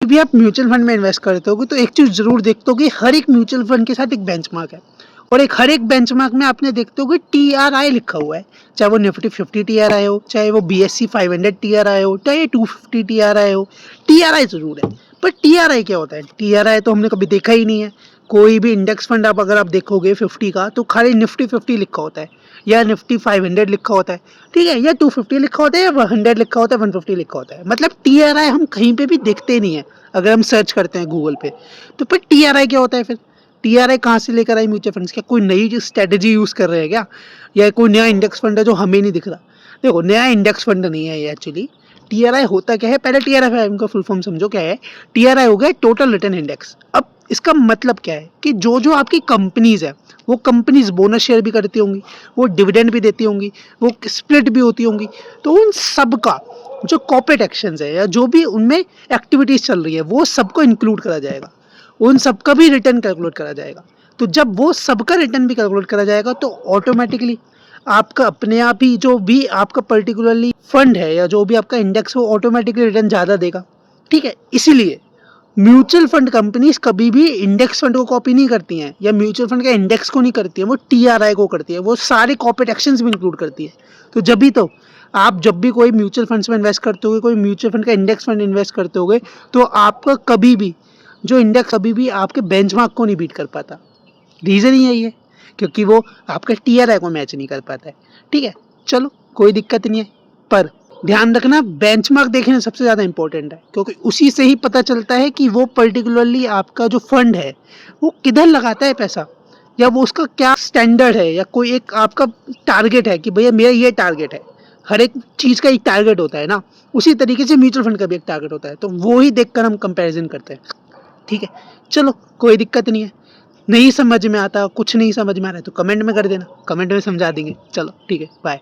भी आप mutual fund में इन्वेस्ट करते होगे तो एक चीज़ जरूर देखते होगे, हर एक म्यूचुअल फंड के साथ एक बेंचमार्क है, और हर एक बेंचमार्क में आपने देखते होगे TRI लिखा हुआ है, चाहे वो निफ्टी 50 TRI हो, चाहे वो BSE 500 TRI हो, चाहे 250 TRI हो, TRI जरूर है। पर TRI क्या होता है? TRI तो हमने कभी देखा ही नहीं है। कोई भी इंडेक्स फंड अगर आप देखोगे 50 का, तो खाली निफ्टी 50 लिखा होता है, या निफ्टी 500 लिखा होता है, ठीक है, या 250 लिखा होता है, या 100 लिखा होता है, 150 लिखा होता है। मतलब TRI हम कहीं पे भी देखते नहीं है अगर हम सर्च करते हैं गूगल पे। तो फिर TRI क्या होता है? फिर TRI कहाँ से लेकर आई म्यूचुअल फंड्स? क्या कोई नई स्ट्रेटेजी यूज़ कर रहे हैं क्या, या कोई नया इंडेक्स फंड है जो हमें नहीं दिख रहा? देखो, नया इंडेक्स फंड नहीं है ये एक्चुअली। TRI होता क्या है, पहले TRI का फुल फॉर्म समझो क्या है। TRI हो गया टोटल रिटर्न इंडेक्स। अब इसका मतलब क्या है कि जो जो आपकी कंपनीज है, वो कंपनीज बोनस शेयर भी करती होंगी, वो डिविडेंड भी देती होंगी, वो स्प्लिट भी होती होंगी, तो उन सब का जो कॉर्पोरेट एक्शंस है या जो भी उनमें एक्टिविटीज चल रही है, वो सबको इंक्लूड करा जाएगा, उन सबका भी रिटर्न कैलकुलेट करा जाएगा। तो जब वो सबका रिटर्न भी कैलकुलेट करा जाएगा तो ऑटोमेटिकली आपका अपने आप ही जो भी आपका पर्टिकुलरली फंड है या जो भी आपका इंडेक्स, वो ऑटोमेटिकली रिटर्न ज़्यादा देगा, ठीक है। इसीलिए म्यूचुअल फंड कंपनीज कभी भी इंडेक्स फंड को कॉपी नहीं करती हैं, या म्यूचुअल फंड के इंडेक्स को नहीं करती हैं, वो TRI को करती है, वो सारे कॉर्पोरेट एक्शंस भी इंक्लूड करती है। तो जब भी तो आप जब भी कोई म्यूचुअल फंड्स में इन्वेस्ट करते होगे, कोई म्यूचुअल फंड का इंडेक्स फंड इन्वेस्ट करते होगे, तो आपका कभी भी जो इंडेक्स कभी भी आपके बेंचमार्क को नहीं बीट कर पाता। रीज़न ही यही है, क्योंकि वो आपका TRI को मैच नहीं कर पाता है, ठीक है। चलो, कोई दिक्कत नहीं है, पर ध्यान रखना बेंचमार्क देखना सबसे ज़्यादा इंपॉर्टेंट है, क्योंकि उसी से ही पता चलता है कि वो पर्टिकुलरली आपका जो फंड है वो किधर लगाता है पैसा, या वो उसका क्या स्टैंडर्ड है, या कोई एक आपका टारगेट है कि भैया मेरा ये टारगेट है। हर एक चीज़ का एक टारगेट होता है ना, उसी तरीके से म्यूचुअल फंड का भी एक टारगेट होता है, तो वो ही देखकर हम कंपैरिजन करते हैं, ठीक है। चलो, कोई दिक्कत नहीं है। नहीं समझ में आता, कुछ नहीं समझ में आ रहा है तो कमेंट में कर देना, कमेंट में समझा देंगे। चलो ठीक है, बाय।